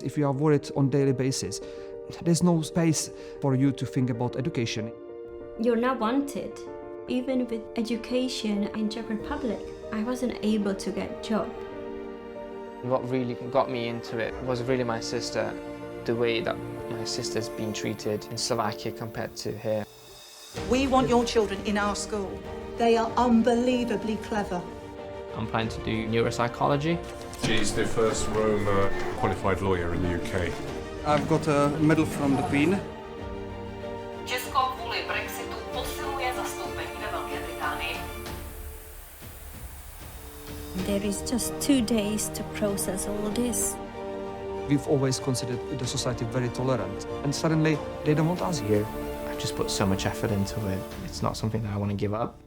If you are worried on daily basis, there's no space for you to think about education. You're not wanted. Even with education in Czech Republic, I wasn't able to get a job. What really got me into it was really my sister, the way that my sister's been treated in Slovakia compared to here. We want your children in our school. They are unbelievably clever. I'm planning to do neuropsychology. She's the first Roma qualified lawyer in the UK. I've got a medal from the Queen. Česko kvůli Brexitu posiluje zastoupení ve Velké Británii. There is just 2 days to process all this. We've always considered the society very tolerant, and suddenly they don't want us here. I've just put so much effort into it. It's not something that I want to give up.